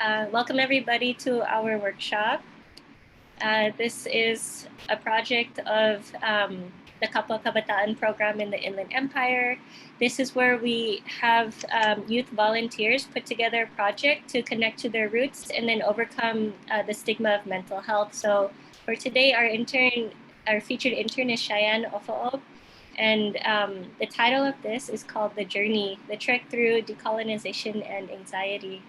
Welcome everybody to our workshop. This is a project of the Kapwa Kabataan program in the Inland Empire. This is where we have youth volunteers put together a project to connect to their roots and then overcome the stigma of mental health. So for today, our featured intern is Chayenne Ofo-Ob. And the title of this is called The Journey, the Trek Through Decolonization and Anxiety.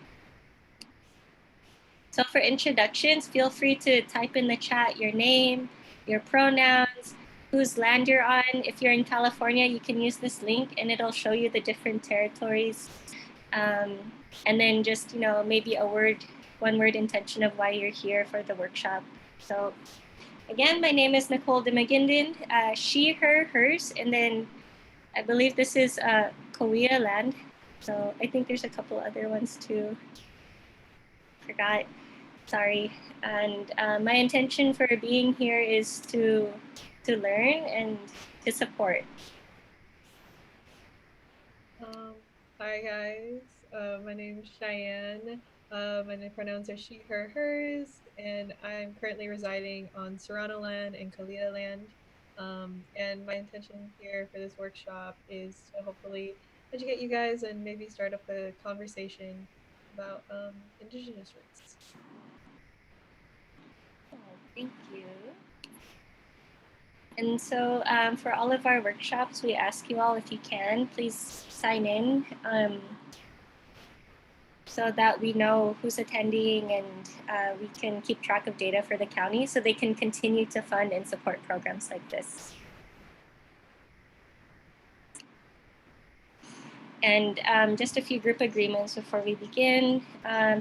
So for introductions, feel free to type in the chat your name, your pronouns, whose land you're on. If you're in California, you can use this link and it'll show you the different territories. And then just, maybe one word intention of why you're here for the workshop. So again, my name is Nicole de Maguindin, she, her, hers, and then I believe this is Kauai land. So I think there's a couple other ones too. Forgot. Sorry. And my intention for being here is to learn and to support. Hi guys, my name is Cheyenne. My pronouns are she, her, hers, and I'm currently residing on Serrano land and Kalia land. And my intention here for this workshop is to hopefully educate you guys and maybe start up a conversation about indigenous roots. Oh, thank you. And so for all of our workshops, we ask you all, if you can, please sign in so that we know who's attending and we can keep track of data for the county so they can continue to fund and support programs like this. And just a few group agreements before we begin.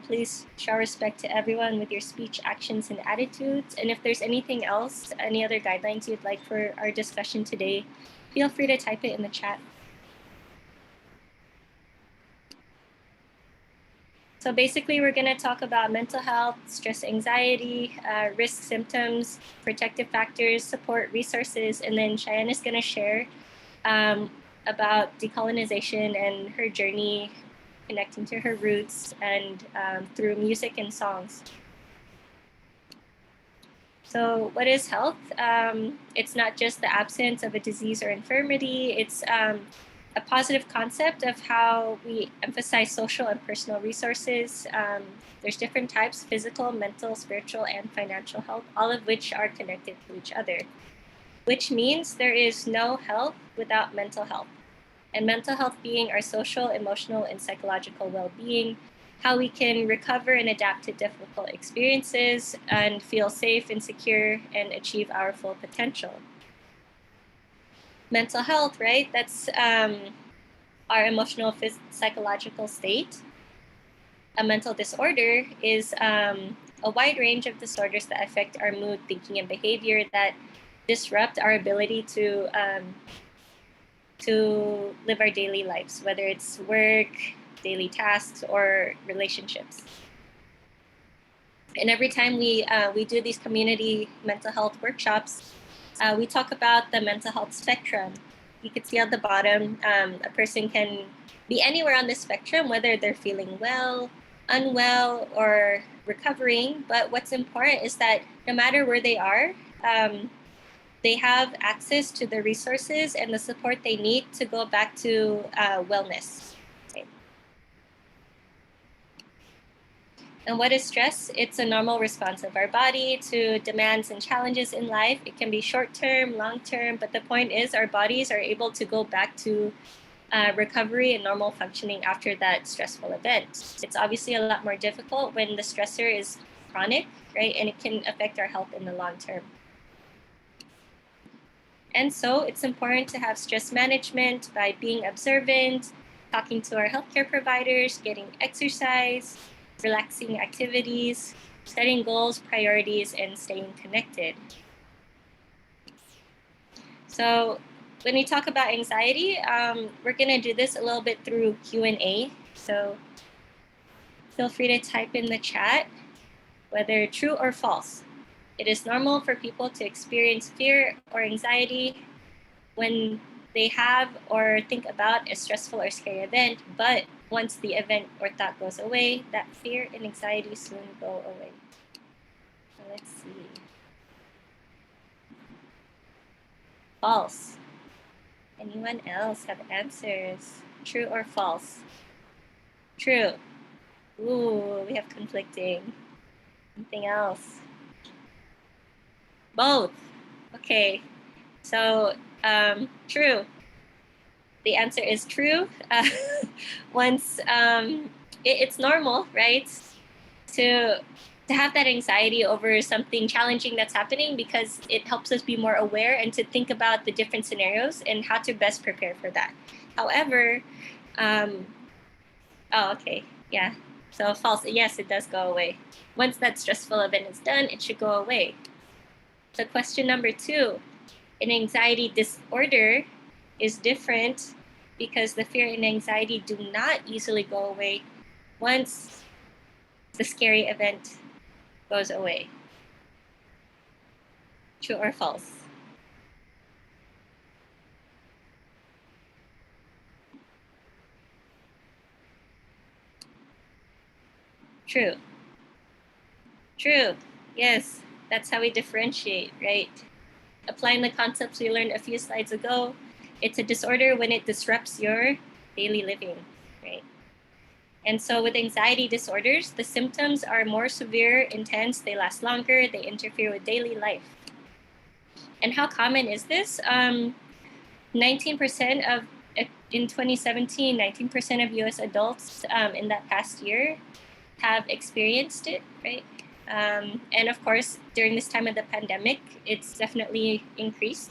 Please show respect to everyone with your speech, actions, and attitudes. And if there's anything else, any other guidelines you'd like for our discussion today, feel free to type it in the chat. So basically, we're going to talk about mental health, stress, anxiety, risk symptoms, protective factors, support resources, and then Cheyenne is going to share about decolonization and her journey connecting to her roots and through music and songs. So what is health? It's not just the absence of a disease or infirmity. It's a positive concept of how we emphasize social and personal resources. There's different types: physical, mental, spiritual, and financial health, all of which are connected to each other, which means there is no health without mental health. And mental health being our social, emotional, and psychological well-being, how we can recover and adapt to difficult experiences and feel safe and secure and achieve our full potential. Mental health, right? That's our emotional, psychological state. A mental disorder is a wide range of disorders that affect our mood, thinking, and behavior that disrupt our ability to live our daily lives, whether it's work, daily tasks, or relationships. And every time we do these community mental health workshops, we talk about the mental health spectrum. You can see at the bottom, a person can be anywhere on the spectrum, whether they're feeling well, unwell, or recovering. But what's important is that no matter where they are, they have access to the resources and the support they need to go back to wellness. Okay. And what is stress? It's a normal response of our body to demands and challenges in life. It can be short-term, long-term, but the point is our bodies are able to go back to recovery and normal functioning after that stressful event. It's obviously a lot more difficult when the stressor is chronic, right? And it can affect our health in the long term. And so it's important to have stress management by being observant, talking to our healthcare providers, getting exercise, relaxing activities, setting goals, priorities, and staying connected. So when we talk about anxiety, we're going to do this a little bit through Q&A. So feel free to type in the chat whether true or false. It is normal for people to experience fear or anxiety when they have or think about a stressful or scary event, but Once the event or thought goes away, that fear and anxiety soon go away. So let's see. False. Anyone else have answers? True or false? True. Ooh, we have conflicting. Anything else? Both. Okay. So, true. The answer is true. Once it's normal, right, to have that anxiety over something challenging that's happening, because it helps us be more aware and to think about the different scenarios and how to best prepare for that. However, oh, okay, yeah. So false. Yes, it does go away. Once that stressful event is done, it should go away. So question number 2, an anxiety disorder is different because the fear and anxiety do not easily go away once the scary event goes away. True or false? True. True. Yes, that's how we differentiate, right? Applying the concepts we learned a few slides ago, it's a disorder when it disrupts your daily living, right? And so with anxiety disorders, the symptoms are more severe, intense, they last longer, they interfere with daily life. And how common is this? 19% of, in 2017, 19% of US adults in that past year have experienced it, right? And of course, during this time of the pandemic, it's definitely increased.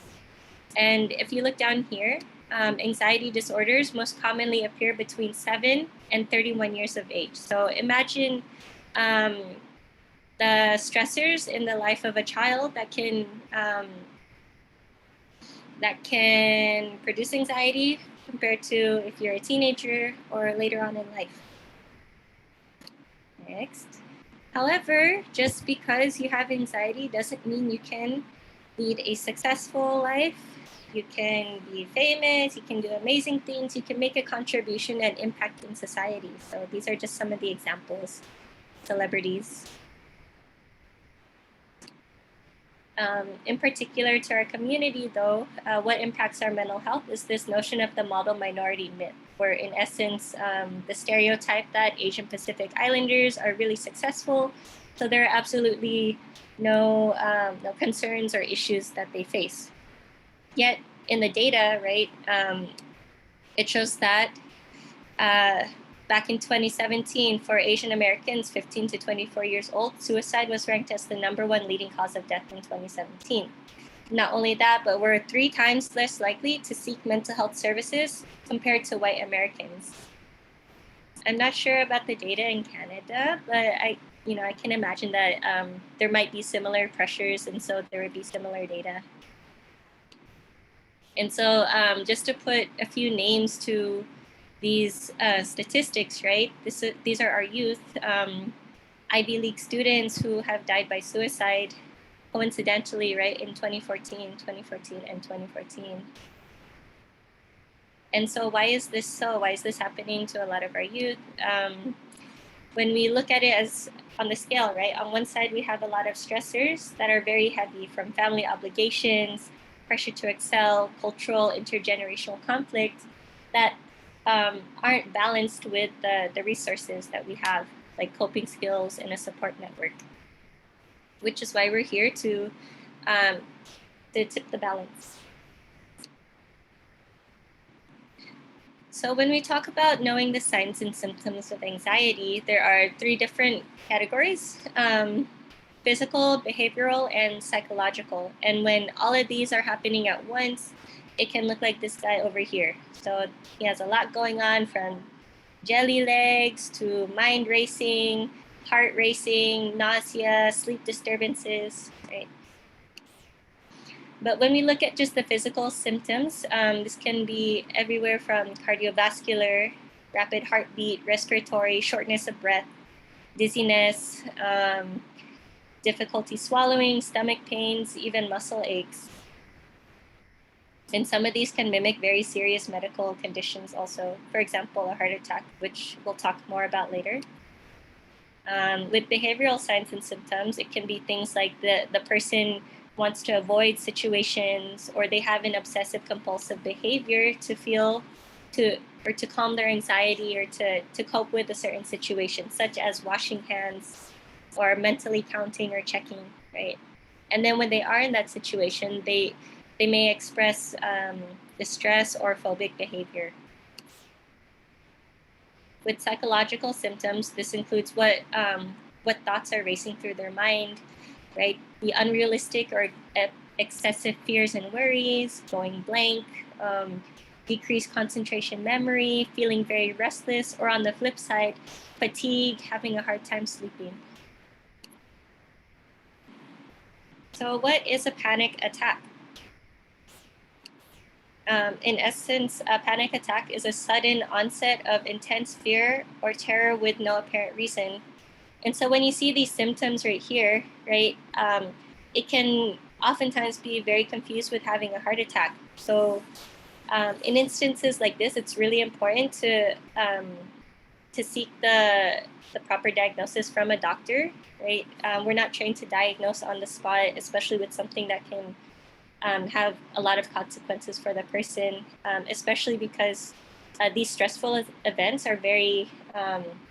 And if you look down here, anxiety disorders most commonly appear between 7 and 31 years of age. So imagine the stressors in the life of a child that can produce anxiety compared to if you're a teenager or later on in life. Next. However, just because you have anxiety doesn't mean you can lead a successful life. You can be famous, you can do amazing things, you can make a contribution and impact in society. So these are just some of the examples. Celebrities. In particular to our community though, what impacts our mental health is this notion of the model minority myth, where in essence, the stereotype that Asian Pacific Islanders are really successful, so there are absolutely no concerns or issues that they face. Yet in the data, right, it shows that back in 2017, for Asian Americans 15 to 24 years old, suicide was ranked as the #1 leading cause of death in 2017. Not only that, but we're 3 times less likely to seek mental health services compared to white Americans. I'm not sure about the data in Canada, but I can imagine that there might be similar pressures, and so there would be similar data. And so just to put a few names to these statistics, right? These are our youth, Ivy League students who have died by suicide, coincidentally, right, in 2014, and 2014. And so why is this so? Why is this happening to a lot of our youth? When we look at it as on the scale, right, on one side, we have a lot of stressors that are very heavy, from family obligations, pressure to excel, cultural, intergenerational conflict that aren't balanced with the resources that we have, like coping skills and a support network, which is why we're here to tip the balance. So when we talk about knowing the signs and symptoms of anxiety, there are 3 different categories: physical, behavioral, and psychological. And when all of these are happening at once, it can look like this guy over here. So he has a lot going on, from jelly legs to mind racing, heart racing, nausea, sleep disturbances, right? But when we look at just the physical symptoms, this can be everywhere from cardiovascular, rapid heartbeat, respiratory, shortness of breath, dizziness, difficulty swallowing, stomach pains, even muscle aches. And some of these can mimic very serious medical conditions also. For example, a heart attack, which we'll talk more about later. With behavioral signs and symptoms, it can be things like the person wants to avoid situations, or they have an obsessive compulsive behavior to calm their anxiety or to cope with a certain situation, such as washing hands or mentally counting or checking, right? And then when they are in that situation, they may express distress or phobic behavior. With psychological symptoms, this includes what thoughts are racing through their mind, right? The unrealistic or excessive fears and worries, going blank, decreased concentration memory, feeling very restless, or on the flip side, fatigue, having a hard time sleeping. So what is a panic attack? In essence, a panic attack is a sudden onset of intense fear or terror with no apparent reason. And so when you see these symptoms right here, right, it can oftentimes be very confused with having a heart attack. So in instances like this, it's really important to seek the proper diagnosis from a doctor, right? We're not trained to diagnose on the spot, especially with something that can have a lot of consequences for the person, especially because these stressful events are very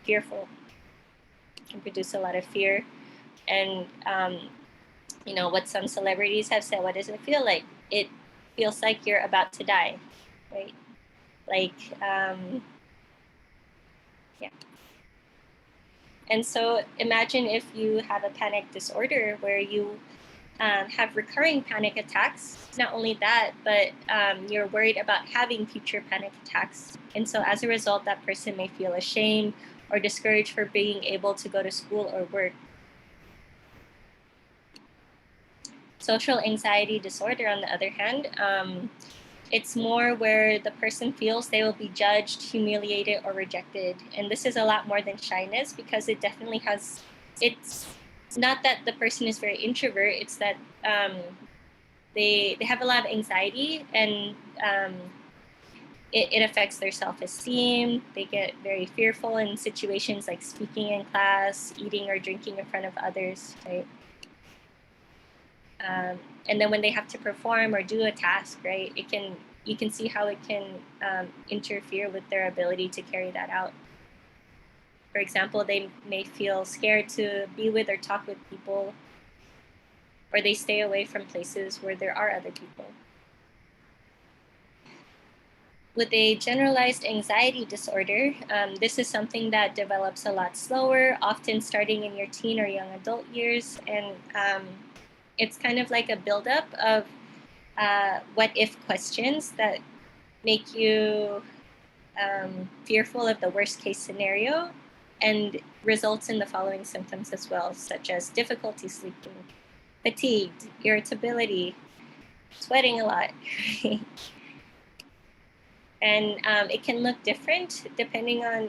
fearful, can produce a lot of fear. And you know what some celebrities have said, what does it feel like? It feels like you're about to die, right? Like yeah. And so imagine if you have a panic disorder where you have recurring panic attacks. Not only that, but you're worried about having future panic attacks. And so as a result, that person may feel ashamed or discouraged for being able to go to school or work. Social anxiety disorder, on the other hand, it's more where the person feels they will be judged, humiliated, or rejected. And this is a lot more than shyness, because it definitely has, it's not that the person is very introvert, it's that they have a lot of anxiety, and it affects their self-esteem. They get very fearful in situations like speaking in class, eating or drinking in front of others, right? And then when they have to perform or do a task, right, you can see how it can interfere with their ability to carry that out. For example, they may feel scared to be with or talk with people, or they stay away from places where there are other people. With a generalized anxiety disorder, this is something that develops a lot slower, often starting in your teen or young adult years. And it's kind of like a buildup of what if questions that make you fearful of the worst case scenario, and results in the following symptoms as well, such as difficulty sleeping, fatigued, irritability, sweating a lot. And it can look different depending on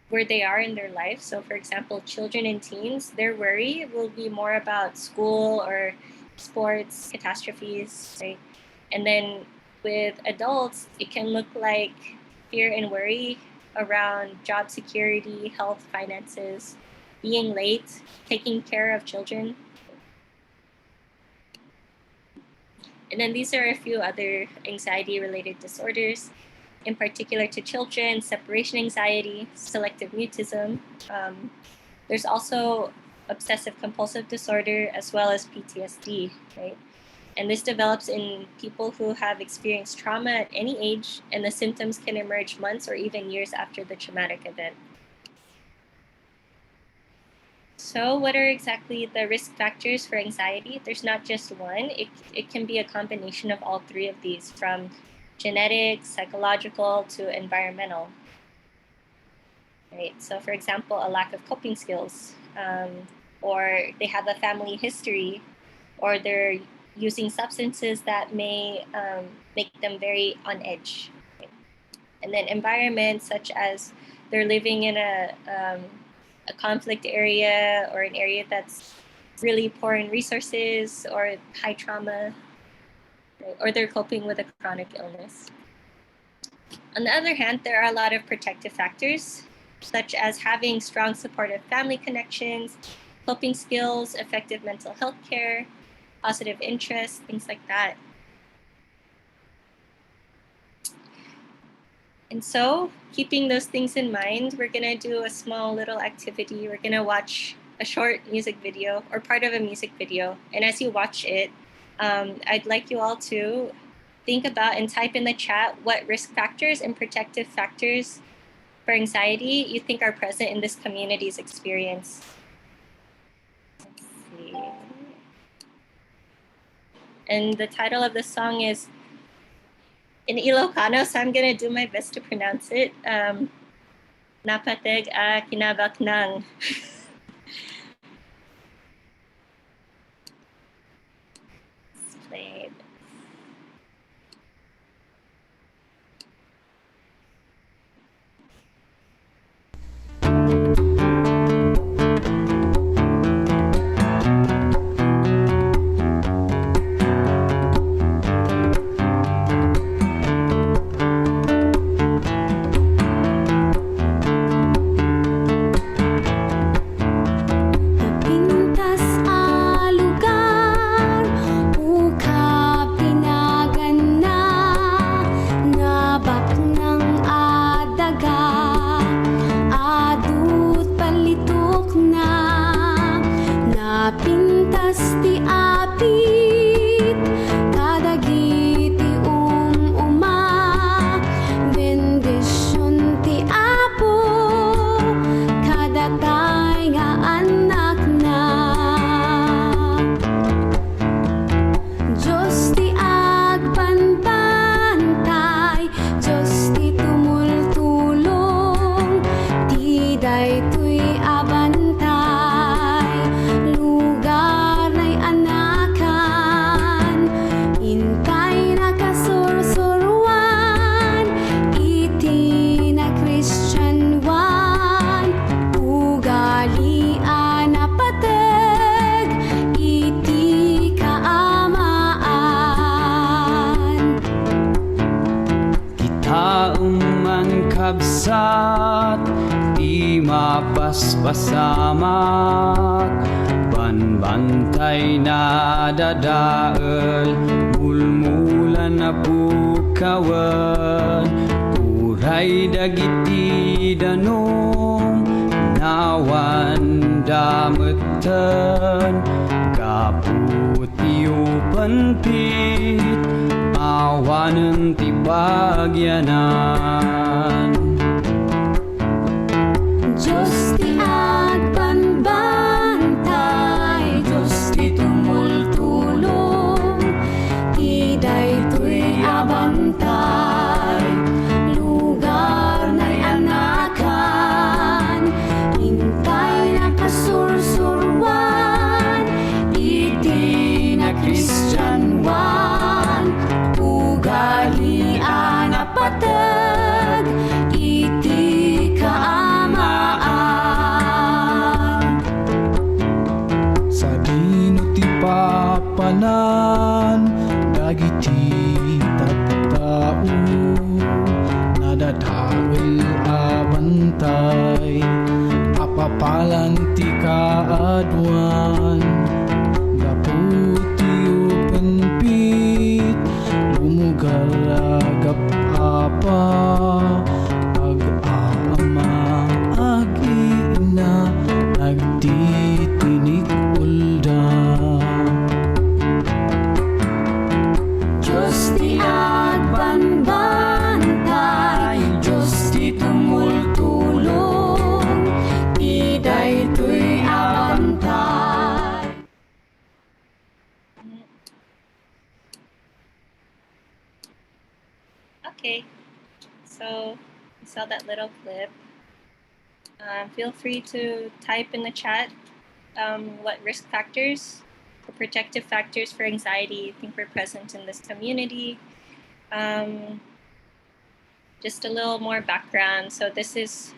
where they are in their life. So for example, children and teens, their worry will be more about school or sports, catastrophes, right? And then with adults, it can look like fear and worry around job security, health, finances, being late, taking care of children. And then these are a few other anxiety-related disorders, in particular to children: separation anxiety, selective mutism. There's also obsessive compulsive disorder, as well as PTSD, right? And this develops in people who have experienced trauma at any age, and the symptoms can emerge months or even years after the traumatic event. So what are exactly the risk factors for anxiety? There's not just one. It can be a combination of all three of these, from genetic, psychological, to environmental. Right? So for example, a lack of coping skills, or they have a family history, or they're using substances that may make them very on edge. Right? And then environment, such as they're living in a conflict area, or an area that's really poor in resources or high trauma. right? Or they're coping with a chronic illness. On the other hand, there are a lot of protective factors, such as having strong supportive family connections, coping skills, effective mental health care, positive interests, things like that. And so, keeping those things in mind, we're gonna do a small little activity. We're gonna watch a short music video or part of a music video. And as you watch it, I'd like you all to think about and type in the chat what risk factors and protective factors for anxiety you think are present in this community's experience. Let's see. And the title of the song is in Ilocano, so I'm gonna do my best to pronounce it. Napateg a kinabak nang. Let's play this. kabsat di mapaspasamak banbantay na dadael mulmulan na pukawan uray dagiti danong nawan dametan kaput panpit awanen ti bagyanan Diyos ti agbanbantay Diyos ti tumultulong ti daytoy abantay lugar na'y anakan hintay na kasursurwan iti na Kristiyanwan ugalian na patag iti kaamaan sa dino ti papanan dagiti tattao nadadael abantay apapalan ti kaadwan gaputi upenpit lumugal agap apa ag-aama ag-ina nagtitinig ulda Diyos ti agbanbantay Diyos ti tumultulong ti daytoy abantay Okay, so you saw that little clip. Feel free to type in the chat what risk factors or protective factors for anxiety you think were present in this community. Just a little more background. So this is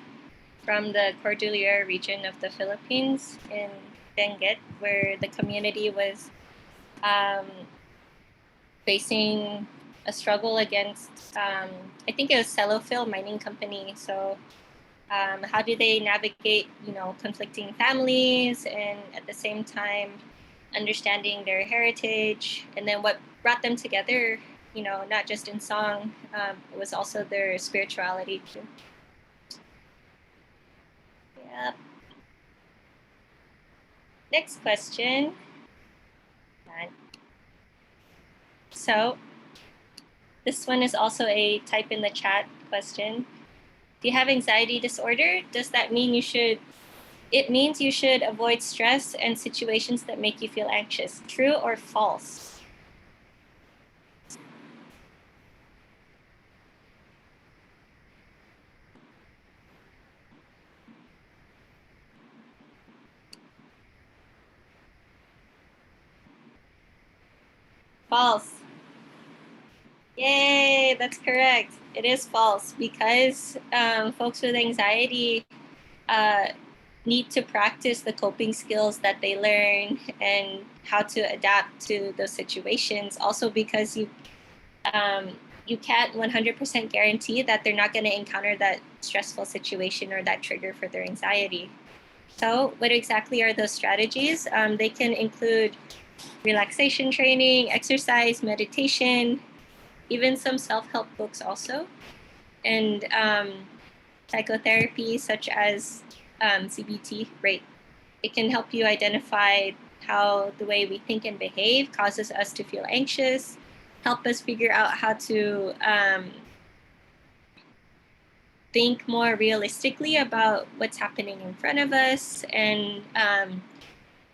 from the Cordillera region of the Philippines in Benguet, where the community was facing a struggle against, I think it was Cellophil Mining Company. So how do they navigate, conflicting families and at the same time understanding their heritage, and then what brought them together, not just in song, was also their spirituality too. Yep. Next question. So this one is also a type in the chat question. Do you have anxiety disorder? Does that mean it means you should avoid stress and situations that make you feel anxious? True or false? False. Yay, that's correct. It is false because folks with anxiety need to practice the coping skills that they learn and how to adapt to those situations. Also because you can't 100% guarantee that they're not going to encounter that stressful situation or that trigger for their anxiety. So what exactly are those strategies? They can include relaxation training, exercise, meditation, even some self-help books also, and psychotherapy such as CBT, right? It can help you identify how the way we think and behave causes us to feel anxious, help us figure out how to think more realistically about what's happening in front of us, and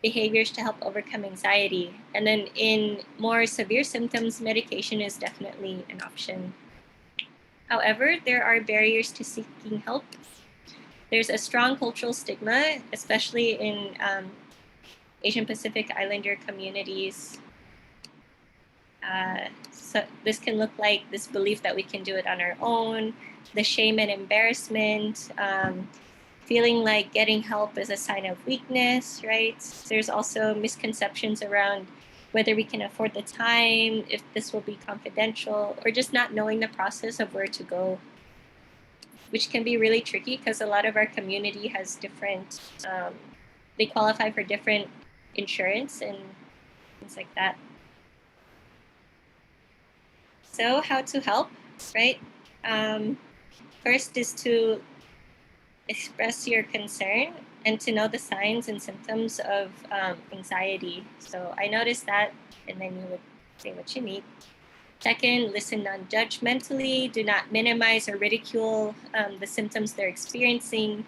behaviors to help overcome anxiety. And then in more severe symptoms, medication is definitely an option. However, there are barriers to seeking help. There's a strong cultural stigma, especially in Asian Pacific Islander communities. So this can look like this belief that we can do it on our own, the shame and embarrassment, feeling like getting help is a sign of weakness, right? There's also misconceptions around whether we can afford the time, if this will be confidential, or just not knowing the process of where to go, which can be really tricky because a lot of our community has different, they qualify for different insurance and things like that. So how to help, right? First is to express your concern and to know the signs and symptoms of anxiety. So I noticed that, and then you would say what you need. Second, listen non-judgmentally. Do not minimize or ridicule the symptoms they're experiencing.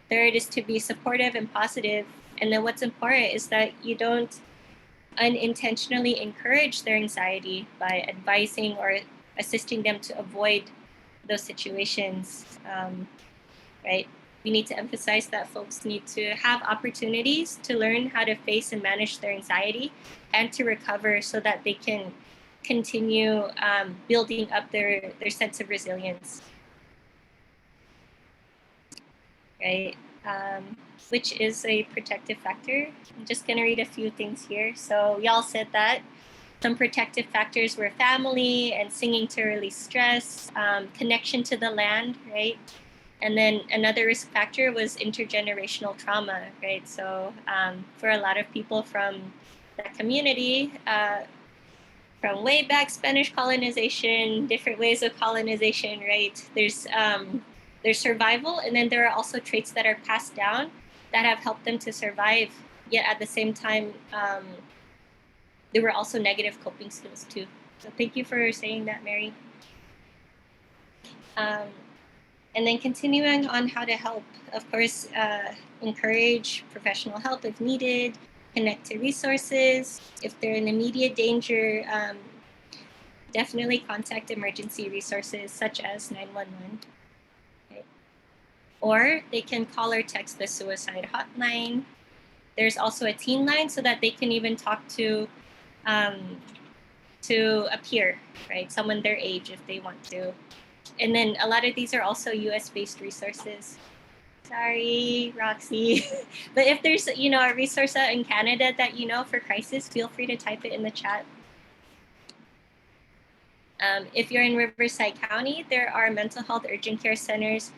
Third is to be supportive and positive. And then what's important is that you don't unintentionally encourage their anxiety by advising or assisting them to avoid those situations, right? We need to emphasize that folks need to have opportunities to learn how to face and manage their anxiety and to recover so that they can continue building up their sense of resilience, right? Which is a protective factor. I'm just gonna read a few things here. So y'all said that some protective factors were family and singing to release stress, connection to the land, right? And then another risk factor was intergenerational trauma, right? So for a lot of people from that community, from way back, Spanish colonization, different ways of colonization, right? There's survival, and then there are also traits that are passed down that have helped them to survive, yet at the same time, there were also negative coping skills too. So thank you for saying that, Mary. And then continuing on how to help, of course, encourage professional help if needed, connect to resources. If they're in immediate danger, definitely contact emergency resources such as 911. Okay. Or they can call or text the suicide hotline. There's also a teen line so that they can even talk to a peer, right? Someone their age if they want to. And then a lot of these are also US-based resources. Sorry, Roxy. But if there's, a resource out in Canada that you know for crisis, feel free to type it in the chat. If you're in Riverside County, there are mental health urgent care centers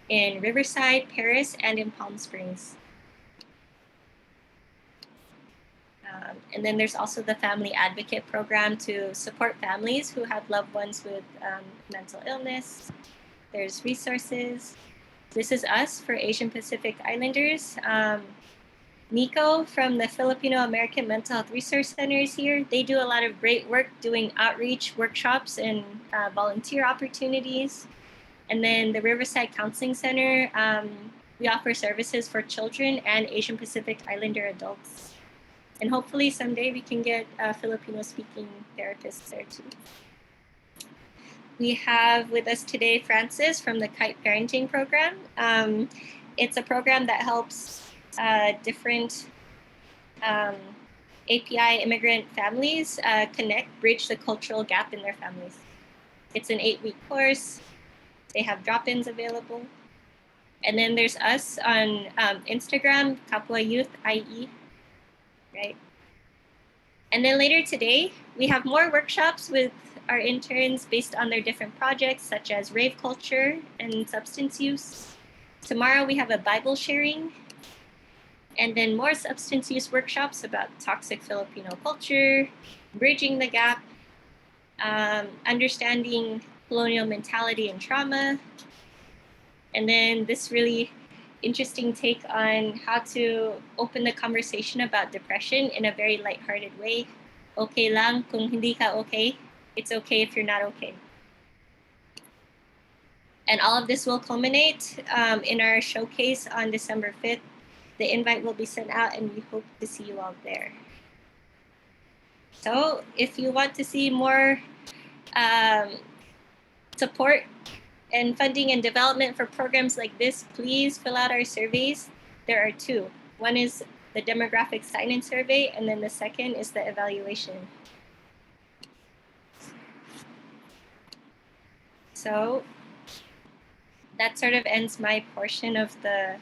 in Riverside, Paris, and in Palm Springs. And then there's also the Family Advocate Program to support families who have loved ones with mental illness. There's resources. This is us for Asian Pacific Islanders. Nico from the Filipino American Mental Health Resource Center is here. They do a lot of great work doing outreach workshops and volunteer opportunities. And then the Riverside Counseling Center, we offer services for children and Asian Pacific Islander adults. And hopefully someday we can get Filipino-speaking therapists there too. We have with us today Francis from the Kite Parenting Program. It's a program that helps different API immigrant families bridge the cultural gap in their families. It's an 8-week course. They have drop-ins available. And then there's us on Instagram, Kapwa Youth IE, right? And then later today, we have more workshops with our interns based on their different projects, such as rave culture and substance use. Tomorrow we have a Bible sharing, and then more substance use workshops about toxic Filipino culture, bridging the gap, understanding colonial mentality and trauma, and then this really interesting take on how to open the conversation about depression in a very lighthearted way. Okay lang kung hindi ka okay. It's okay if you're not okay. And all of this will culminate in our showcase on December 5th. The invite will be sent out and we hope to see you all there. So if you want to see more support and funding and development for programs like this, please fill out our surveys. There are two. One is the demographic sign-in survey, and then the second is the evaluation. So that sort of ends my portion of the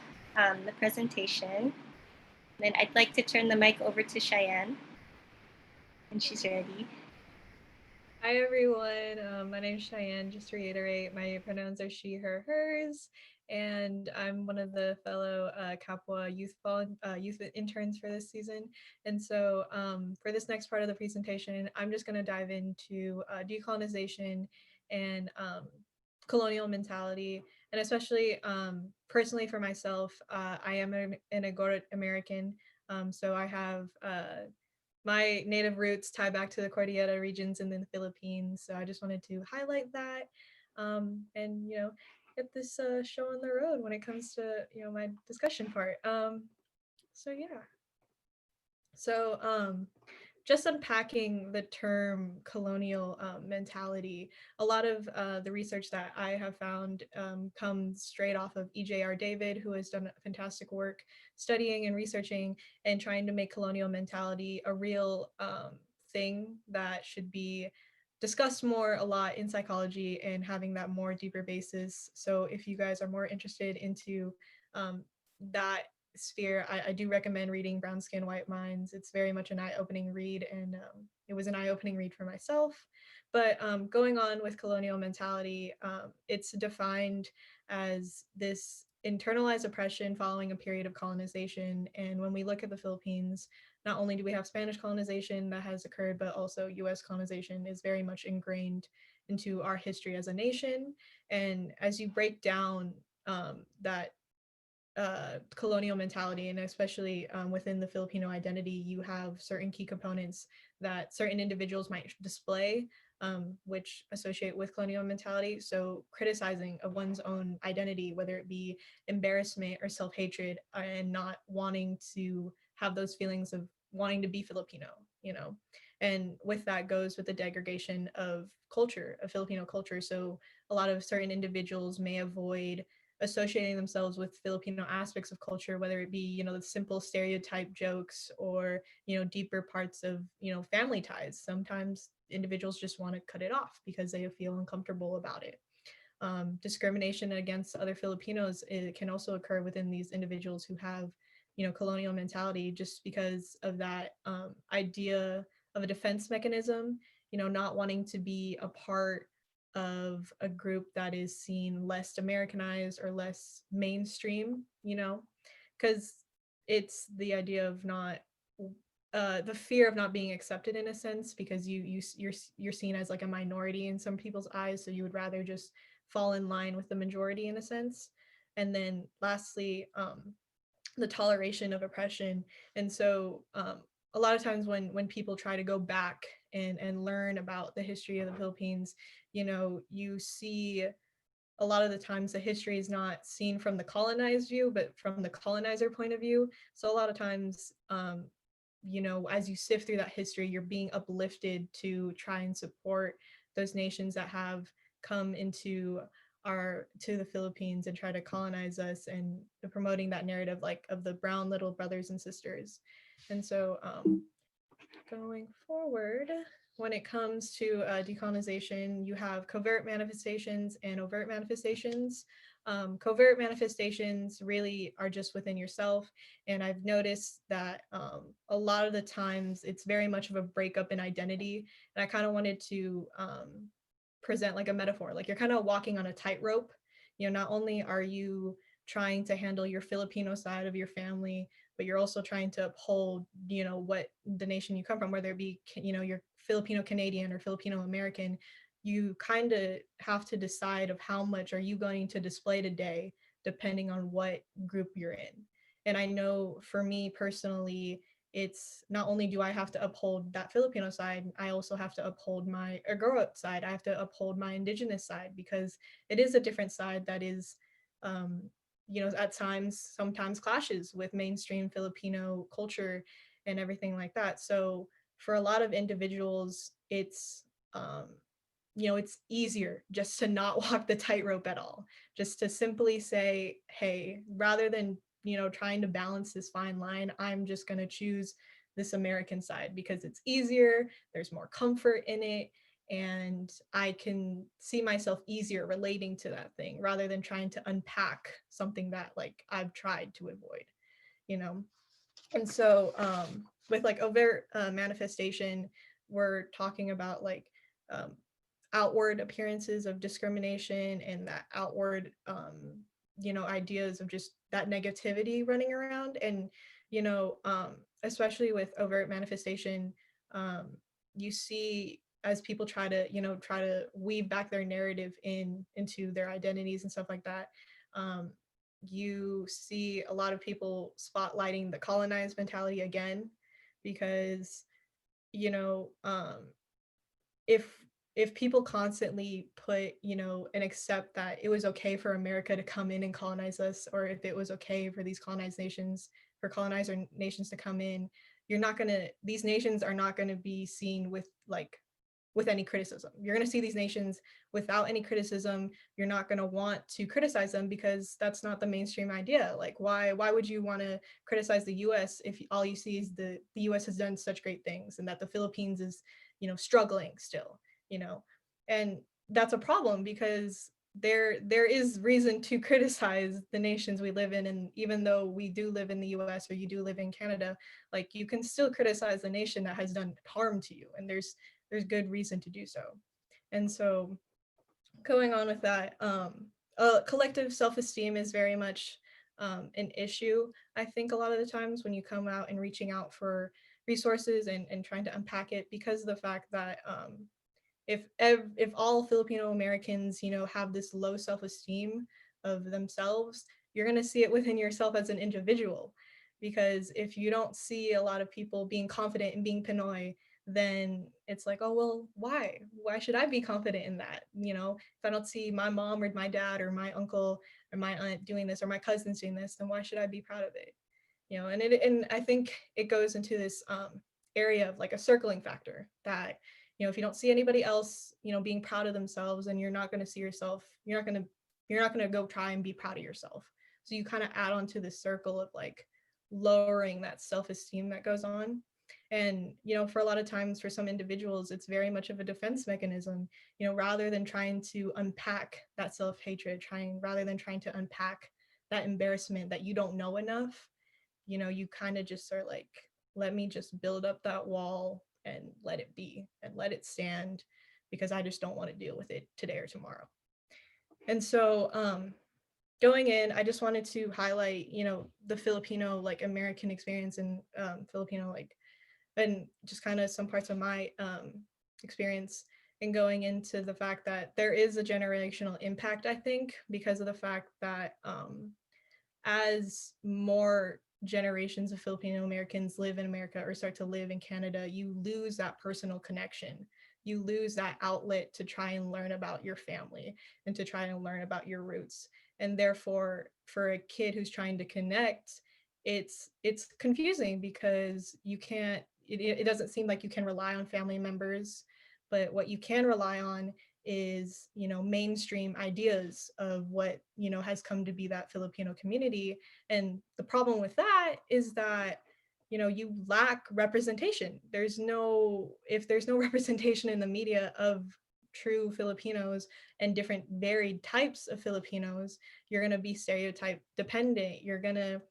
presentation. Then I'd like to turn the mic over to Cheyenne, and she's ready. Hi, everyone. My name is Cheyenne. Just to reiterate, my pronouns are she, her, hers, and I'm one of the fellow Kapwa youth interns for this season. And so for this next part of the presentation, I'm just going to dive into decolonization and colonial mentality, and especially personally for myself, I am an Agorot American, so I have my native roots tie back to the Cordillera regions in the Philippines. So I just wanted to highlight that, and get this show on the road when it comes to my discussion part. So yeah. So just unpacking the term colonial mentality, a lot of the research that I have found comes straight off of E.J.R. David, who has done fantastic work studying and researching and trying to make colonial mentality a real thing that should be discussed more a lot in psychology and having that more deeper basis. So if you guys are more interested into that sphere, I do recommend reading Brown Skin, White Minds. It's very much an eye-opening read, and it was an eye-opening read for myself. But going on with colonial mentality, it's defined as this internalized oppression following a period of colonization. And when we look at the Philippines, not only do we have Spanish colonization that has occurred, but also US colonization is very much ingrained into our history as a nation. And as you break down that colonial mentality, and especially within the Filipino identity, you have certain key components that certain individuals might display, which associate with colonial mentality. So criticizing of one's own identity, whether it be embarrassment or self-hatred, and not wanting to have those feelings of wanting to be Filipino, and with that goes with the degradation of culture, of Filipino culture. So a lot of certain individuals may avoid associating themselves with Filipino aspects of culture, whether it be, the simple stereotype jokes or, deeper parts of, family ties. Sometimes individuals just want to cut it off because they feel uncomfortable about it. Discrimination against other Filipinos, it can also occur within these individuals who have, colonial mentality, just because of that idea of a defense mechanism not wanting to be a part of a group that is seen less Americanized or less mainstream, because it's the idea of not the fear of not being accepted in a sense, because you're seen as like a minority in some people's eyes, so you would rather just fall in line with the majority in a sense. And then lastly, the toleration of oppression. And so a lot of times when people try to go back and learn about the history of the Philippines, you see a lot of the times the history is not seen from the colonized view, but from the colonizer point of view. So a lot of times, as you sift through that history, you're being uplifted to try and support those nations that have come into to the Philippines and try to colonize us, and promoting that narrative like of the brown little brothers and sisters. And so going forward, when it comes to decolonization, you have covert manifestations and overt manifestations. Covert manifestations really are just within yourself. And I've noticed that a lot of the times it's very much of a breakup in identity. And I kind of wanted to present like a metaphor, like you're kind of walking on a tightrope. Not only are you trying to handle your Filipino side of your family, but you're also trying to uphold, what the nation you come from, whether it be, you're Filipino Canadian or Filipino American. You kind of have to decide of how much are you going to display today, depending on what group you're in. And I know for me personally, it's not only do I have to uphold that Filipino side, I also have to uphold my Agorot side. I have to uphold my indigenous side, because it is a different side that is, at times, sometimes clashes with mainstream Filipino culture and everything like that. So for a lot of individuals, it's easier just to not walk the tightrope at all, just to simply say, hey, rather than trying to balance this fine line, I'm just going to choose this American side because it's easier, there's more comfort in it, and I can see myself easier relating to that thing rather than trying to unpack something that like I've tried to avoid, you know. And so with like overt manifestation, we're talking about like outward appearances of discrimination and that outward ideas of just that negativity running around. And especially with overt manifestation, you see as people try to weave back their narrative into their identities and stuff like that, you see a lot of people spotlighting the colonized mentality again, because you know if people constantly put, and accept that it was okay for America to come in and colonize us, or if it was okay for these colonizer nations to come in, these nations are not gonna be seen with any criticism. You're gonna see these nations without any criticism. You're not gonna want to criticize them because that's not the mainstream idea. Like why would you want to criticize the US if all you see is the US has done such great things and that the Philippines is, struggling still, and that's a problem because there is reason to criticize the nations we live in. And even though we do live in the US or you do live in Canada, like you can still criticize the nation that has done harm to you, and there's good reason to do so. And so going on with that, collective self-esteem is very much an issue, I think, a lot of the times when you come out and reaching out for resources and trying to unpack it, because of the fact that if all Filipino Americans, have this low self-esteem of themselves, you're going to see it within yourself as an individual. Because if you don't see a lot of people being confident in being Pinoy, then it's like, oh, well, why should I be confident in that? If I don't see my mom or my dad or my uncle or my aunt doing this or my cousins doing this, then why should I be proud of it? And I think it goes into this area of like a circling factor that, if you don't see anybody else, being proud of themselves, and you're not going to see yourself, you're not going to go try and be proud of yourself. So you kind of add on to this circle of like lowering that self-esteem that goes on. And for a lot of times, for some individuals, it's very much of a defense mechanism, rather than trying to unpack that self-hatred, rather than trying to unpack that embarrassment that you don't know enough, you kind of just are like, let me just build up that wall and let it be and let it stand, because I just don't want to deal with it today or tomorrow. And so going in, I just wanted to highlight, the Filipino like American experience and Filipino like, and just kind of some parts of my experience, and going into the fact that there is a generational impact, I think, because of the fact that as more generations of Filipino Americans live in America or start to live in Canada, you lose that personal connection. You lose that outlet to try and learn about your family and to try and learn about your roots. And therefore, for a kid who's trying to connect, it's confusing because you can't, it doesn't seem like you can rely on family members, but what you can rely on is, mainstream ideas of what, has come to be that Filipino community. And the problem with that is that, you lack representation. If there's no representation in the media of true Filipinos and different varied types of Filipinos, you're going to be stereotype dependent. You're going to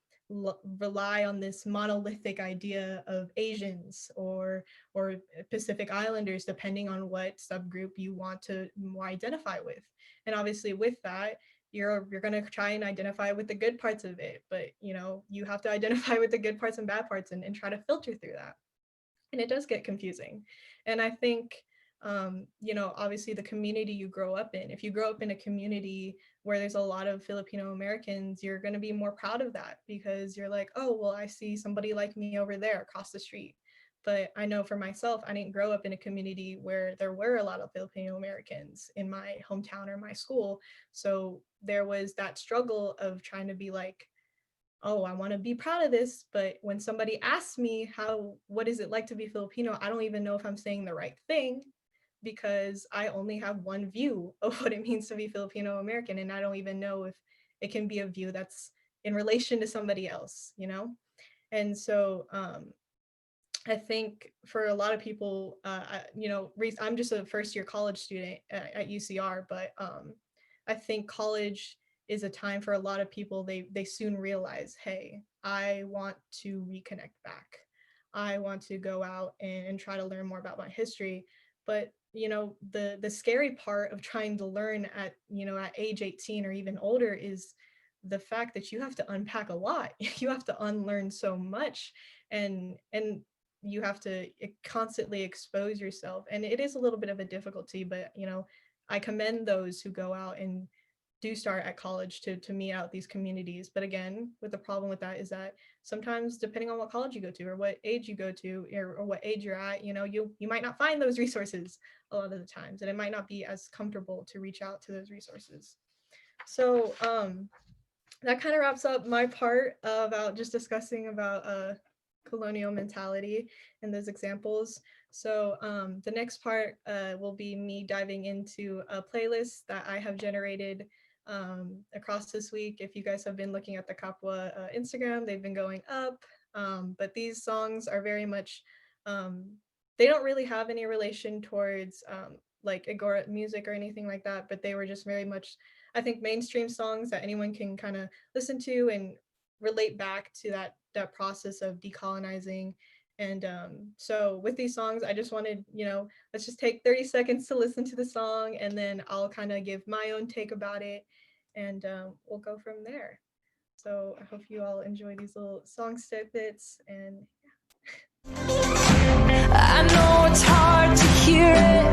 rely on this monolithic idea of Asians or Pacific Islanders, depending on what subgroup you want to identify with. And obviously with that, you're going to try and identify with the good parts of it, but you have to identify with the good parts and bad parts and try to filter through that. And it does get confusing. And I think obviously the community you grow up in, if you grow up in a community where there's a lot of Filipino Americans, you're going to be more proud of that because you're like, oh, well, I see somebody like me over there across the street. But I know for myself, I didn't grow up in a community where there were a lot of Filipino Americans in my hometown or my school. So there was that struggle of trying to be like, oh, I want to be proud of this. But when somebody asks me what is it like to be Filipino, I don't even know if I'm saying the right thing, because I only have one view of what it means to be Filipino American. And I don't even know if it can be a view that's in relation to somebody else, And so I think for a lot of people, I'm just a first year college student at UCR, but I think college is a time for a lot of people, they soon realize, hey, I want to reconnect back. I want to go out and try to learn more about my history. But the scary part of trying to learn at age 18 or even older is the fact that you have to unpack a lot. You have to unlearn so much, and you have to constantly expose yourself. And it is a little bit of a difficulty, but I commend those who go out and do start at college to meet out these communities. But again, with the problem with that is that sometimes, depending on what college you go to or what age you go to or what age you're at, you might not find those resources a lot of the times, and it might not be as comfortable to reach out to those resources. So that kind of wraps up my part about just discussing about colonial mentality and those examples. So the next part will be me diving into a playlist that I have generated across this week. If you guys have been looking at the Kapwa Instagram, they've been going up. But these songs are very much, they don't really have any relation towards like Agora music or anything like that, but they were just very much, I think, mainstream songs that anyone can kind of listen to and relate back to that process of decolonizing. And so with these songs, I just wanted, let's just take 30 seconds to listen to the song, and then I'll kind of give my own take about it, and we'll go from there. So I hope you all enjoy these little song snippets, and I know it's hard to hear it,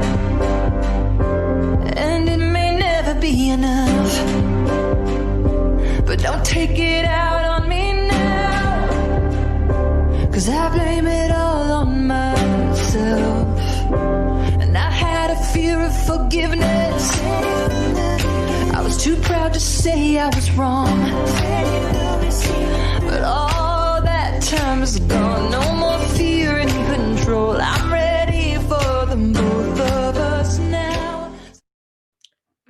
and it may never be enough, but don't take it out on me now, 'cause I blame it all on myself. And I had a fear of forgiveness, I was too proud to say I was wrong, but all that time is gone. No more fear and control, I'm ready for them both of us now.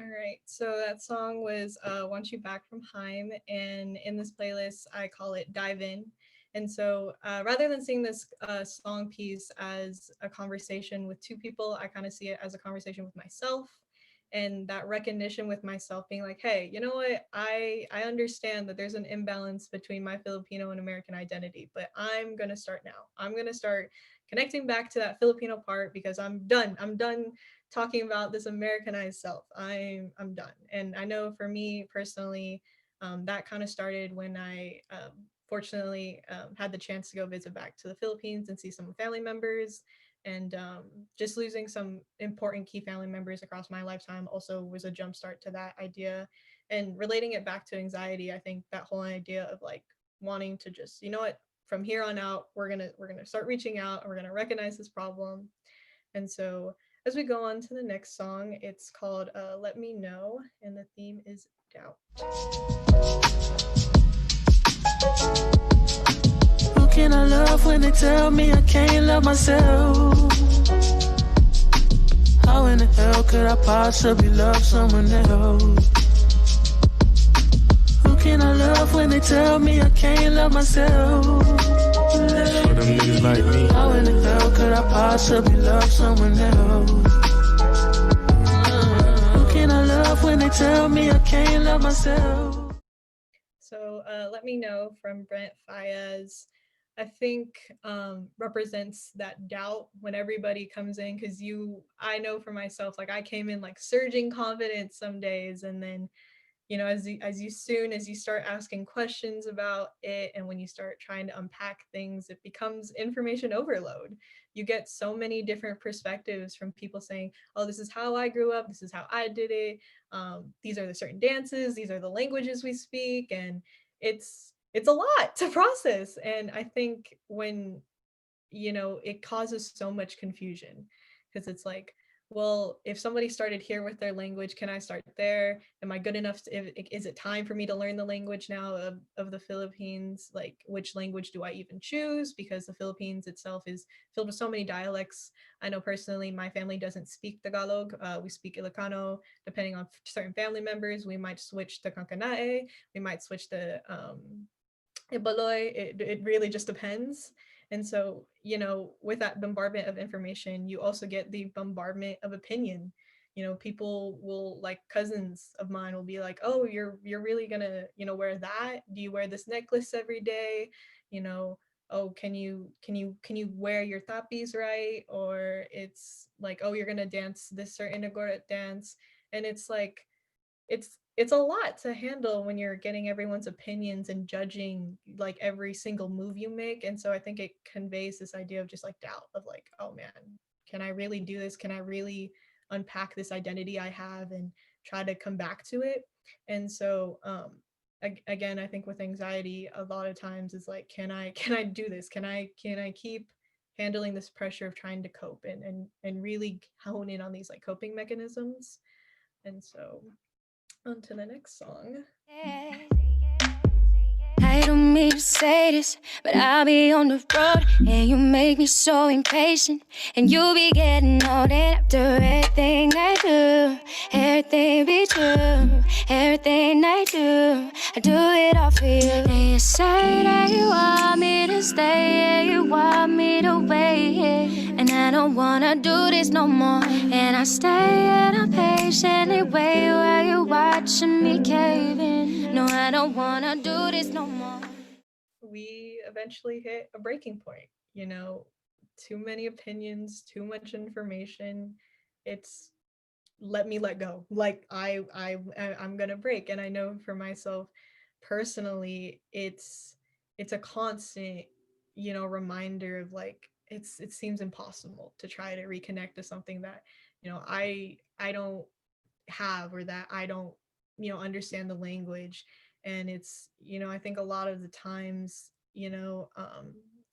all right, so that song was Want You Back from Heim, and in this playlist I call it Dive In. And so rather than seeing this song piece as a conversation with two people, I kind of see it as a conversation with myself, and that recognition with myself being like, hey, you know what, I understand that there's an imbalance between my Filipino and American identity, but I'm going to start now. I'm going to start connecting back to that Filipino part, because I'm done. I'm done talking about this Americanized self. I'm done. And I know for me personally, that kind of started when I fortunately had the chance to go visit back to the Philippines and see some family members. And just losing some important key family members across my lifetime also was a jumpstart to that idea. And relating it back to anxiety, I think that whole idea of like wanting to just, you know what, from here on out, we're gonna start reaching out and we're gonna recognize this problem. And so as we go on to the next song, it's called Let Me Know, and the theme is doubt. Who can I love when they tell me I can't love myself? How in the hell could I possibly love someone else? Who can I love when they tell me I can't love myself? That's for them niggas like me. How in the hell could I possibly love someone else? Who can I love when they tell me I can't love myself? So Let Me Know from Brent Fayez, I think represents that doubt when everybody comes in, because I know for myself, like I came in like surging confidence some days, and then as you soon as you start asking questions about it, and when you start trying to unpack things, it becomes information overload. You get so many different perspectives from people saying, oh, this is how I grew up, this is how I did it, these are the certain dances, these are the languages we speak, and it's a lot to process. And I think when it causes so much confusion, because it's like, well, if somebody started here with their language, can I start there? Am I good enough is it time for me to learn the language now of the Philippines? Like, which language do I even choose? Because the Philippines itself is filled with so many dialects. I know personally my family doesn't speak Tagalog. We speak Ilocano. Depending on certain family members, we might switch to Kankanae, we might switch to Ibaloy. It really just depends. And so, with that bombardment of information, you also get the bombardment of opinion. People will, like cousins of mine will be like, oh, you're really gonna, wear that? Do you wear this necklace every day? Oh, can you wear your tapis right? Or it's like, oh, you're gonna dance this certain agora dance. And it's like, it's a lot to handle when you're getting everyone's opinions and judging like every single move you make. And so I think it conveys this idea of just like doubt of like, oh man, can I really do this? Can I really unpack this identity I have and try to come back to it? And so again, I think with anxiety a lot of times is like, can I do this? Can I keep handling this pressure of trying to cope and really hone in on these like coping mechanisms? And so on to the next song. I don't mean to say this, but I'll be on the road and you make me so impatient. And you be getting old after everything I do. Everything be true, everything I do it all for you. And you say that you want me to stay, you want me to wait. And I don't wanna do this no more. And I stay and I patiently wait while you're watching me cave in. No, I don't wanna do this no more. We eventually hit a breaking point. Too many opinions, too much information. It's let me let go. Like I'm gonna break. And I know for myself personally, it's a constant, reminder of like it seems impossible to try to reconnect to something that I don't have, or that I don't understand the language. And it's I think a lot of the times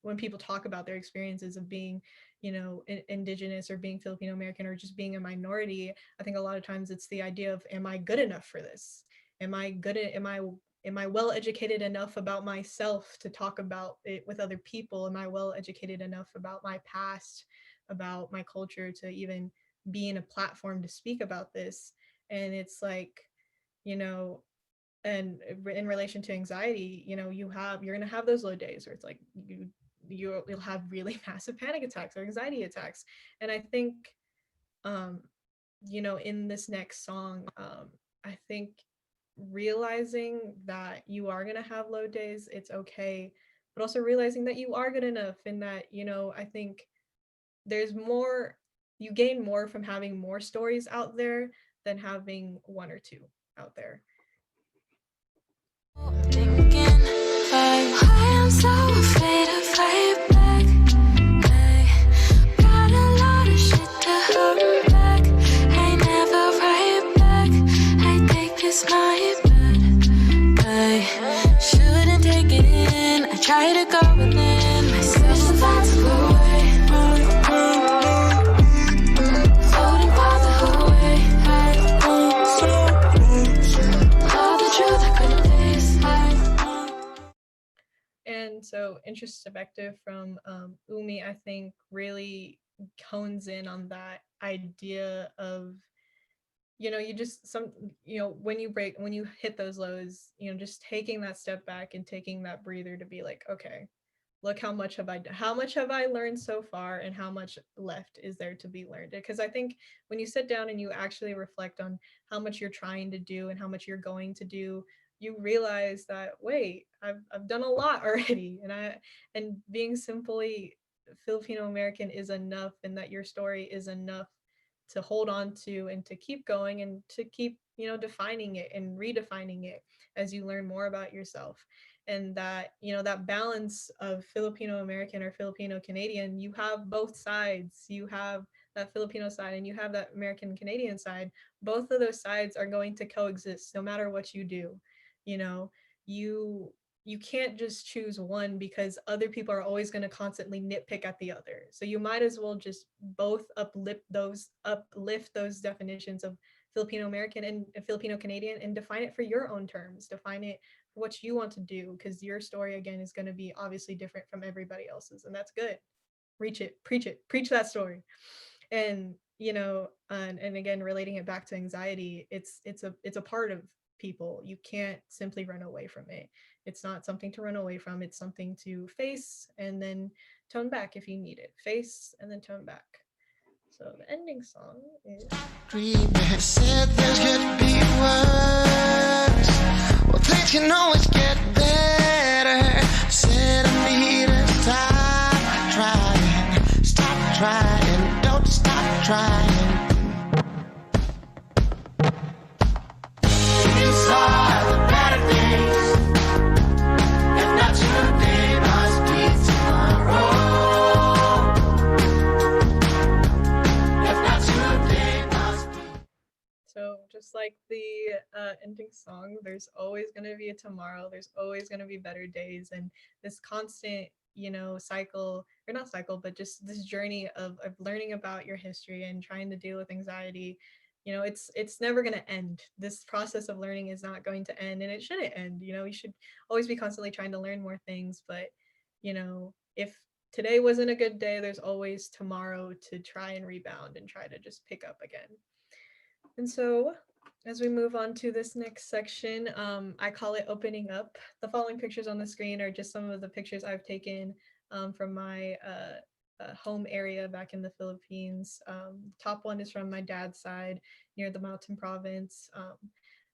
when people talk about their experiences of being indigenous or being Filipino American or just being a minority, I think a lot of times it's the idea of, am I good enough for this? Am I well educated enough about myself to talk about it with other people? Am I well educated enough about my past, about my culture, to even be in a platform to speak about this? And it's like, and in relation to anxiety, you're going to have those low days where it's like you'll have really massive panic attacks or anxiety attacks. And I think in this next song, I think realizing that you are going to have low days, it's okay, but also realizing that you are good enough, and that I think there's more, you gain more from having more stories out there than having one or two out there. Thinking, why I'm so afraid to fight back. I got a lot of shit to hold back. I never write back. I think it's my bad. I shouldn't take it in. I try to go within myself and find some way. Floating for the whole way. All the truth I couldn't face. And so introspective from Umi, I think, really hones in on that idea of, you know, you just when you hit those lows, you know, just taking that step back and taking that breather to be like, okay, look, how much have I learned so far, and how much left is there to be learned? Because I think when you sit down and you actually reflect on how much you're trying to do and how much you're going to do, you realize that, wait, I've done a lot already, and being simply Filipino American is enough, and that your story is enough to hold on to and to keep going and to keep, you know, defining it and redefining it as you learn more about yourself. And that, you know, that balance of Filipino American or Filipino Canadian, you have both sides. You have that Filipino side and you have that American Canadian side. Both of those sides are going to coexist no matter what you do. You know, you can't just choose one, because other people are always going to constantly nitpick at the other. So you might as well just both uplift those definitions of Filipino American and Filipino Canadian, and define it for your own terms. Define it for what you want to do, because your story, again, is going to be obviously different from everybody else's, and that's good. Reach it, preach that story. And, you know, and again, relating it back to anxiety, it's a part of people. You can't simply run away from it. It's not something to run away from. It's something to face and then tone back if you need it. Face and then tone back. So the ending song is Said things could be worse. Well, things can always get better. Said I need to stop trying, don't stop trying. These are the better days. If not today, must be tomorrow. If not today, must be. So just like the ending song, there's always going to be a tomorrow. There's always going to be better days. And this constant, you know, cycle, or not cycle, but just this journey of learning about your history and trying to deal with anxiety, you know, it's never going to end. This process of learning is not going to end, and it shouldn't end. You know, you should always be constantly trying to learn more things. But, you know, if today wasn't a good day, there's always tomorrow to try and rebound and try to just pick up again. And so as we move on to this next section, I call it opening up. The following pictures on the screen are just some of the pictures I've taken from my home area back in the Philippines. Top one is from my dad's side near the mountain province.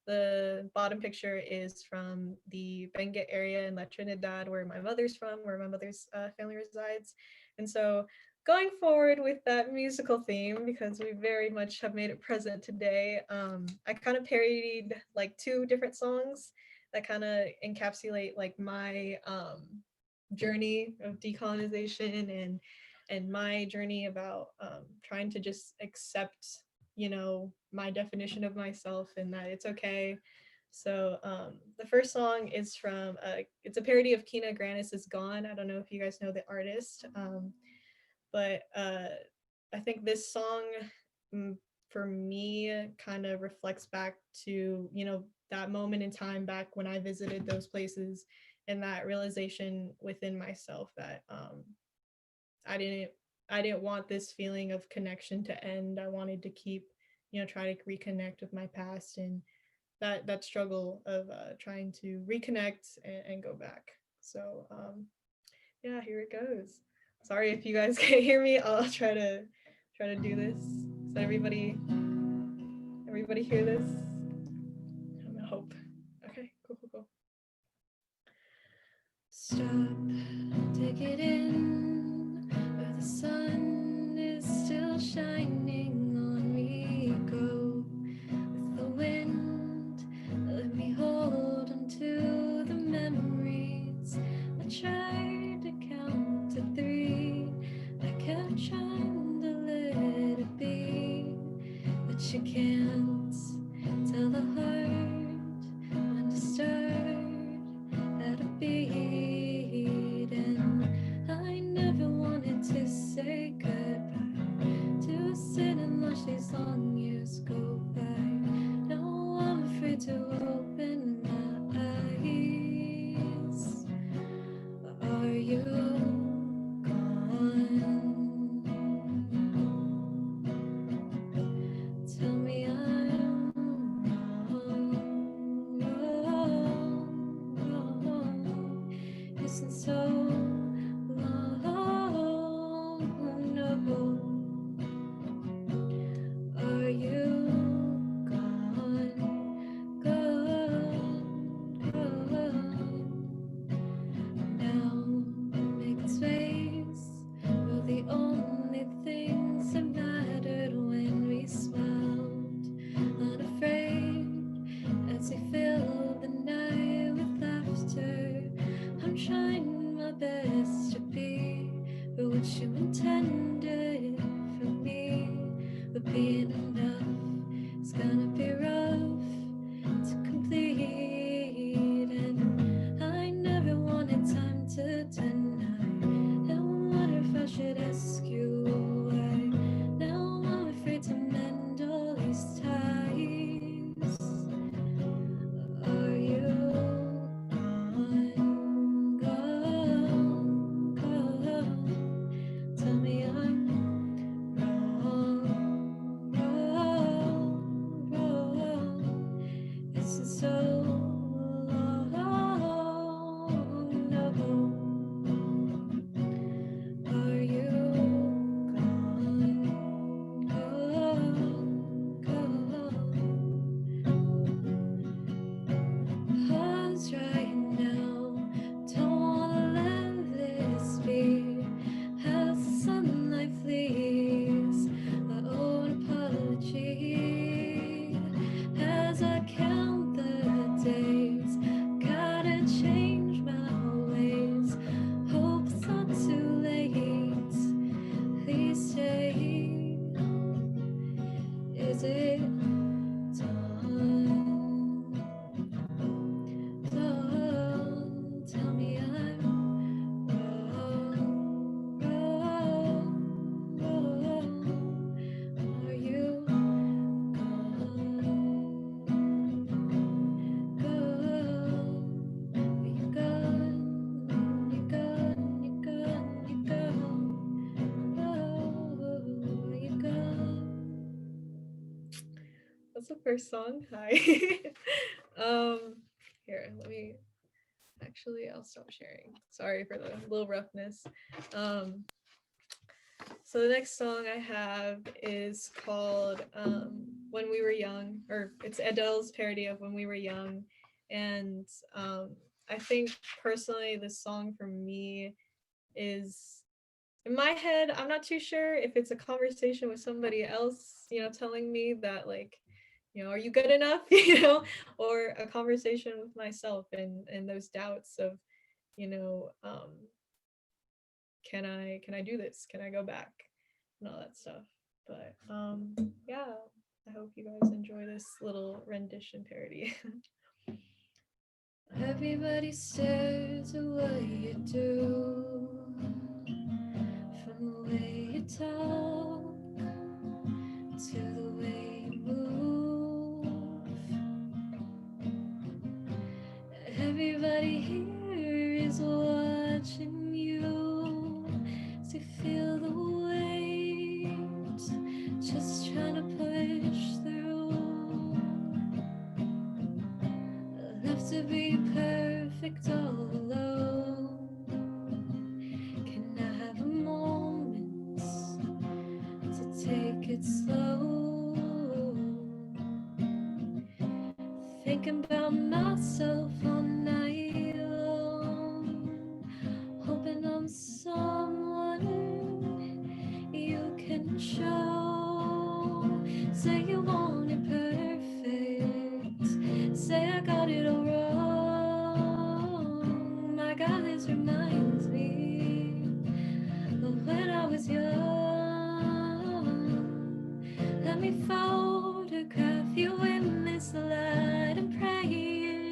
The bottom picture is from the Benguet area in La Trinidad, where my mother's from, where my mother's family resides. And so going forward with that musical theme, because we very much have made it present today, I kind of parodied like two different songs that kind of encapsulate like my journey of decolonization and my journey about trying to just accept, you know, my definition of myself and that it's okay. So the first song is from, it's a parody of Kina Grannis is Gone. I don't know if you guys know the artist, but I think this song for me kind of reflects back to, you know, that moment in time back when I visited those places, and that realization within myself that I didn't want this feeling of connection to end. I wanted to keep, you know, try to reconnect with my past, and that struggle of trying to reconnect and go back. So yeah, here it goes. Sorry if you guys can't hear me. I'll try to do this. So everybody hear this? I hope. Okay, cool. Stop, take it in, where the sun is these long years go by. Now I'm afraid to open my eyes. Are you gone? Tell me I'm wrong. Isn't so long. No. Are you gone? Now make space for the only things that mattered when we smiled, unafraid as we filled the night with laughter. I'm trying my best to be what you intended for me, but being enough is gonna be rough to complete. And I never wanted time to deny. I wonder if I should ask you why. Now I'm afraid to mend all these ties. Are you gone? Tell me I'm wrong. This is so long. No. Are you gone? Pause right now. Don't wanna let this be. As the sunlight flees, I owe an apology. As I count the days, gotta change my ways. Hope it's not too late. Please stay. Is it done? Tell me I'm wrong. Are you gone? Are you gone? You gone? Oh, are you gone? That's the first song. Hi. Here, let me I'll stop sharing. Sorry for the little roughness. So the next song I have is called When We Were Young, or it's Adele's parody of When We Were Young. And I think personally this song for me is, in my head, I'm not too sure if it's a conversation with somebody else, telling me that, like, are you good enough, or a conversation with myself and those doubts of, can I do this? Can I go back? And all that stuff. But yeah, I hope you guys enjoy this little rendition parody. Everybody stares at what you do, from the way you talk to the way you move. Everybody here is watching you, so feel the weight, just trying to push through. Left to be perfect all alone. Can I have a moment to take it slow? Thinking about myself all night long, hoping I'm someone you can show. Say you want it perfect, say I got it all wrong. My God, this reminds me of when I was young. Let me photograph you in this light and pray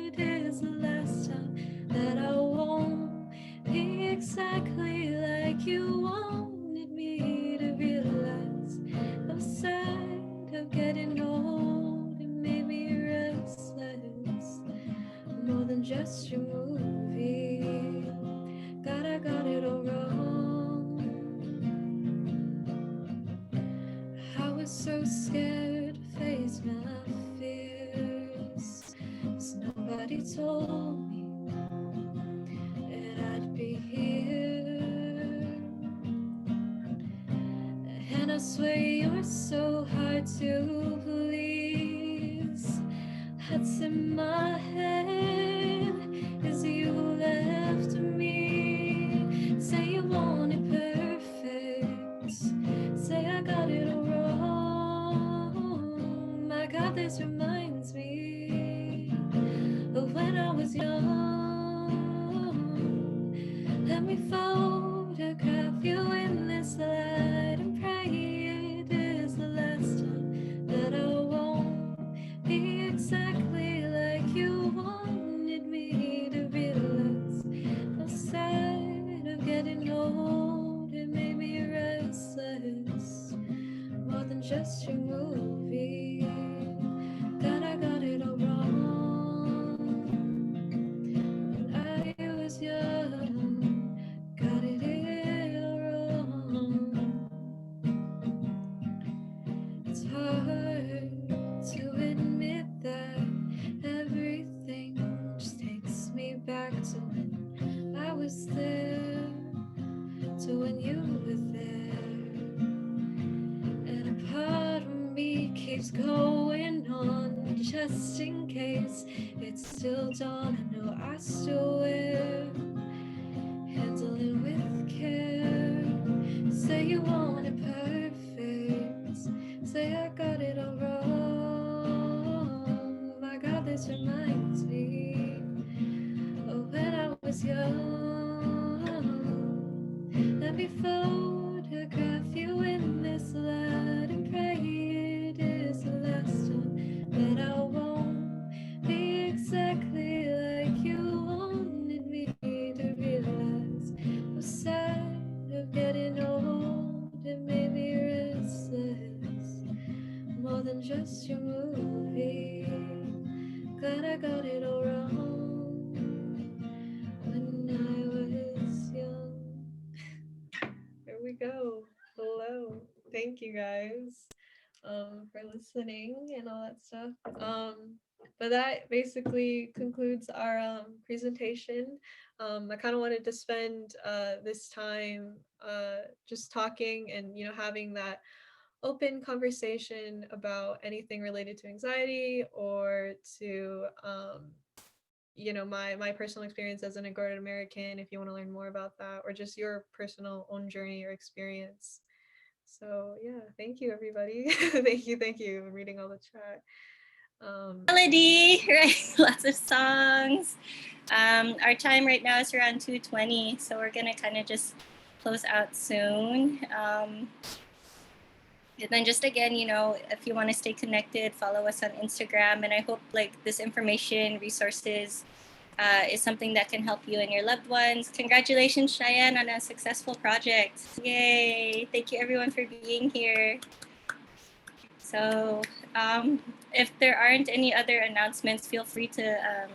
it is the last time that I won't be exactly like you wanted me to realize. I'm sad was so scared to face my fears, 'cause nobody told me that I'd be here. And I swear you're so hard to please. That's in my head as you left me. Say you want it perfect, say I got it all wrong. My God, this reminds me of when I was young. Let me photograph you in this light and pray it is the last time that I won't be exactly like you wanted me to realize. I'm sad of getting old, it made me restless, more than just your movie. God, I got it all wrong when I was young. Got it all wrong. It's hard to admit that everything just takes me back to when I was there, to when you were there. And a part of me keeps going on just in case it's still dawn. I know I still will handle it with care. Say you want it perfect, say I got it all wrong. My God, this reminds me of when I was young. Let me photograph you in this light and pray it is the last time that I won't be exactly like you wanted me to realize. I'm sad of getting old, it made me restless, more than just your movie. Glad I got it all wrong when I was young. There we go. Hello. Thank you guys for listening and all that stuff. But that basically concludes our presentation. I kind of wanted to spend this time just talking and having that open conversation about anything related to anxiety or to my personal experience as an Agorad American, if you want to learn more about that, or just your personal own journey or experience. So yeah, thank you everybody. thank you. I'm reading all the chat. Melody, right? Lots of songs. Our time right now is around 2:20, so we're gonna kind of just close out soon. And then just again, if you want to stay connected, follow us on Instagram. And I hope this information, resources, is something that can help you and your loved ones. Congratulations, Cheyenne, on a successful project. Yay! Thank you everyone for being here. So if there aren't any other announcements, feel free to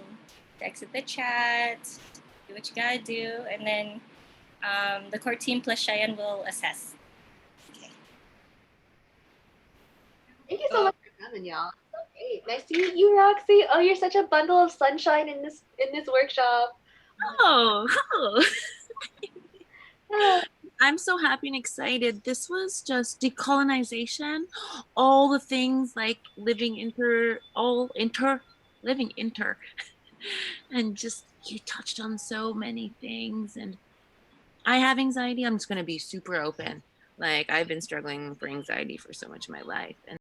exit the chat, do what you gotta do, and then the core team plus Cheyenne will assess. Okay. Thank you so much for coming, y'all. So great. Nice to meet you, Roxy. Oh, you're such a bundle of sunshine in this workshop. Oh. Yeah. I'm so happy and excited. This was just decolonization, all the things like living inter, and just you touched on so many things. And I have anxiety. I'm just going to be super open. Like I've been struggling for anxiety for so much of my life. And